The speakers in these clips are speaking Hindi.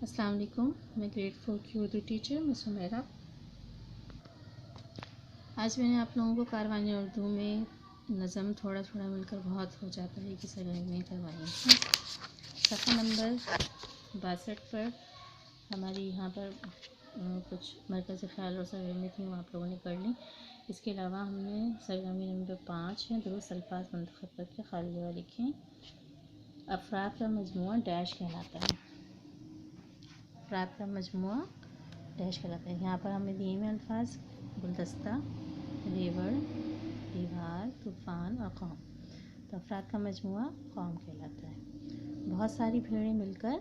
अस्सलाम वालेकुम। मैं ग्रेड 4 की उर्दू टीचर मिस उमेरा। आज मैंने आप लोगों को कारवानी उर्दू में नज़म थोड़ा थोड़ा मिलकर बहुत हो जाता है कि सगाई में करवाई है। सफ़ा नंबर 62 पर हमारी यहाँ पर कुछ मरकज़ ख्याल और सवेरने थी, वो आप लोगों ने कर ली। इसके अलावा हमने सरगर्मी नंबर 5 है, दुरुस्त अल्फाज मुंतखब करके खाली जगह लिखें। अफराद का मजमुआ डैश कहलाता है। अफराद का मजमुआ डैश कहलाता है। यहाँ पर हमें दिए हुए अल्फाज गुलदस्ता, रेवड़, दीवार, तूफ़ान और कौम। तो अफराद का मजमुआ कौम कहलाता है। बहुत सारी भीड़ें मिलकर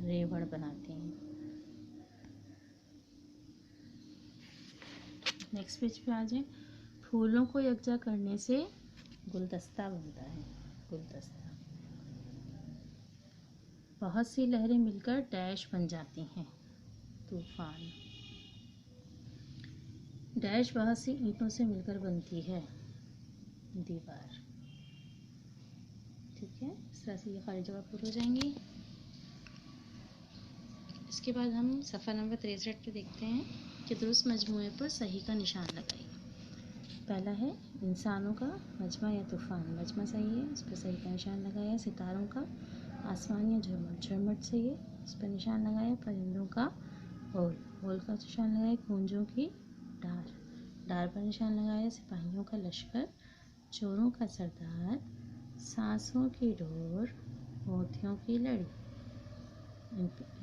रेवड़ बनाती हैं। नेक्स्ट पेज पे आ जाए। फूलों को यकजा करने से गुलदस्ता बनता है। गुलदस्ता। बहुत सी लहरें मिलकर डैश बन जाती हैं। तूफान। डैश बहुत सी ईंटों से मिलकर बनती है। दीवार। ठीक है, इस तरह से ये खाली जगह पूरी हो जाएंगी। इसके बाद हम सफ़ा नंबर 63 पे देखते हैं कि दुरुस्त मजमूए पर सही का निशान लगाइए। पहला है इंसानों का मजमा या तूफ़ान। मजमा सही है, उस पर सही का निशान लगाया। सितारों का आसमान या झुरमुट। झुरमुट सही है, उस पर निशान लगाया। परिंदों का होल। होल का निशान लगाया। कूंजों की डार। डार पर निशान लगाया। सिपाहियों का लश्कर। चोरों का सरदार। सांसों की डोर। मोतियों की लड़ी।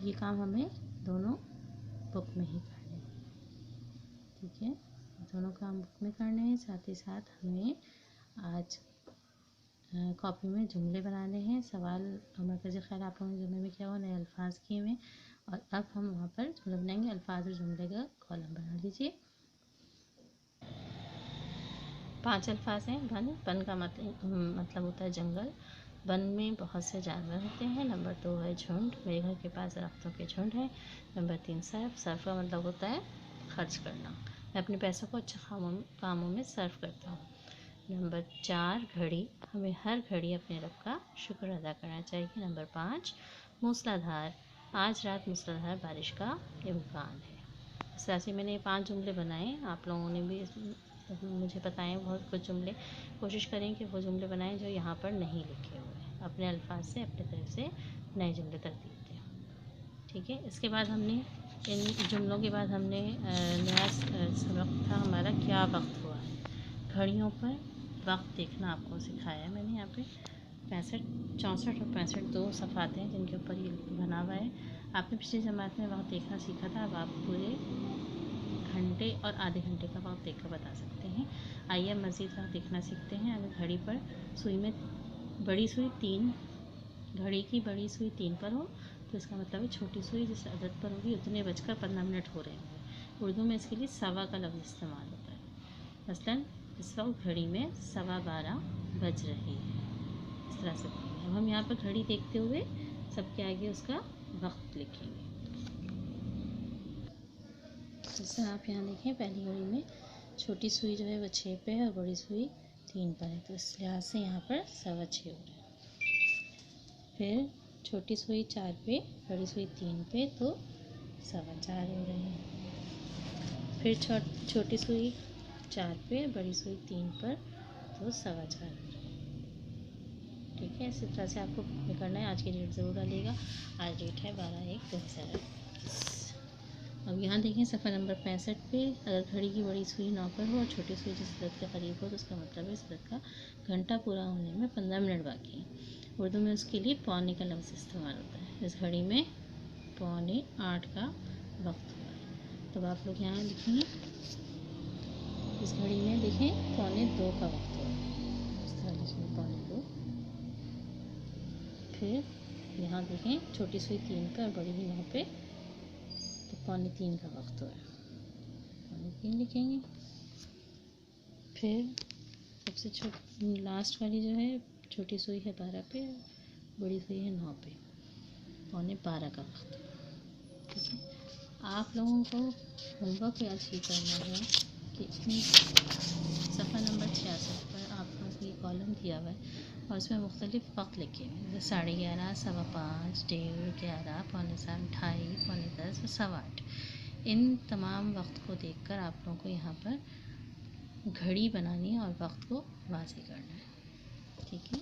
ये काम हमें दोनों बुक में ही करने हैं। ठीक है, दोनों काम बुक में करने हैं। साथ ही साथ हमें आज कॉपी में जुमले बनाने हैं। सवाल मरकज़ी ख्याल आप लोगों ने जुमले में किया हुआ, नए अल्फाज किए हुए, और अब हम वहाँ पर जुमले बनाएंगे। अल्फाज और जुमले का कॉलम बना लीजिए। 5 अल्फाज हैं। वन। वन का मतलब होता है जंगल। वन में बहुत से जानवर होते हैं। नंबर 2 है झुंड। मेरे घर के पास दरख्तों के झुंड है। Number 3 Surf. सर्फ का मतलब होता है खर्च करना। मैं अपने पैसों को अच्छे कामों में सर्फ करता हूँ। नंबर 4 घड़ी। हमें हर घड़ी अपने रब का शुक्र अदा करना चाहिए। नंबर 5 मूसलाधार। आज रात मूसलाधार बारिश का इम्कान है। इस तरह से मैंने 5 जुमले बनाए। आप लोगों ने भी मुझे बताएं बहुत कुछ जुमले। कोशिश करें कि वो जुमले बनाएं जो यहाँ पर नहीं लिखे हुए। अपने अल्फाज से अपने तरफ से नए जुमले तरतीब दें। ठीक है, इसके बाद हमने इन जुमलों के बाद हमने नया सबक था हमारा क्या वक्त हुआ है। घड़ियों पर वक्त देखना आपको सिखाया है मैंने। यहाँ पे 64 और 65 दो सफ़ाते हैं जिनके ऊपर ये बना हुआ है। आपने पिछली जमात में वक्त देखना सीखा था। अब आप पूरे घंटे और आधे घंटे का वक्त देखकर बता सकते हैं। आइए मज़ीद वक्त देखना सीखते हैं। अगर घड़ी पर सुई में बड़ी सुई 3, घड़ी की बड़ी सुई 3 पर हो तो इसका मतलब है छोटी सुई जिस अदद पर होगी उतने बजकर 15 मिनट हो रहे होंगे। उर्दू में इसके लिए सवा का लफ्ज़ इस्तेमाल होता है। मसलन इस वक्त घड़ी में 12:15 बज रही है। इस तरह से बोलेंगे। अब हम यहाँ पर घड़ी देखते हुए सबके आगे उसका वक्त लिखेंगे। जैसे आप यहाँ देखें, पहली घड़ी में छोटी सुई जो है वो 6 पे है और बड़ी सुई 3 पर है, तो इस लिहाज से यहाँ पर 6:15 हो रहा है। फिर छोटी सुई 4 पे, बड़ी सुई 3 पे, तो 4:15 हो रहे हैं। फिर छोटी सुई 4 पे, बड़ी सुई 3 पर, तो 4:15 हो रहे हैं। ठीक है, इसी तरह से आपको करना है। आज की डेट ज़रूर डालिएगा। आज डेट है 12/1/2021। अब यहाँ देखें सफ़ा नंबर 65 पे, अगर घड़ी की बड़ी सुई 9 पर हो और छोटी सुई जिस अदद के करीब हो तो उसका मतलब है इस अदद का घंटा पूरा होने में 15 मिनट बाकी है। उर्दू में उसके लिए पौने का लफ्ज़ इस्तेमाल होता है। इस घड़ी में 7:45 का वक्त हुआ है। तो आप लोग यहाँ लिखेंगे, इस घड़ी में देखें 2:45 का वक्त हुआ है। इस तरह लिखेंगे 2:45। फिर यहाँ देखें छोटी सुई 3 पे और बड़ी हुई 9 पे, तो 2:45 का वक्त हुआ है। 2:45 लिखेंगे। फिर सबसे लास्ट वाली जो है छोटी सुई है 12 पे, बड़ी सुई है 9 पे, 12:15 का वक्त। ठीक है, आप लोगों को होमवर्क आज ये करना है कि सफ़ा नंबर 66 पर आप लोगों को ये कॉलम दिया हुआ है, और उसमें मुख्तलिफ़ वक्त लिखे हुए हैं, जैसे 11:30, 5:15, 1:30, 11, 7:45, 2:30, 10:15 और 8:15। इन तमाम वक्त को देखकर आप लोगों को यहाँ पर घड़ी बनानी है और वक्त को वाज़ेह करना है। ठीक है,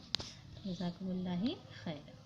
जज़ाकुमुल्लाह खैर।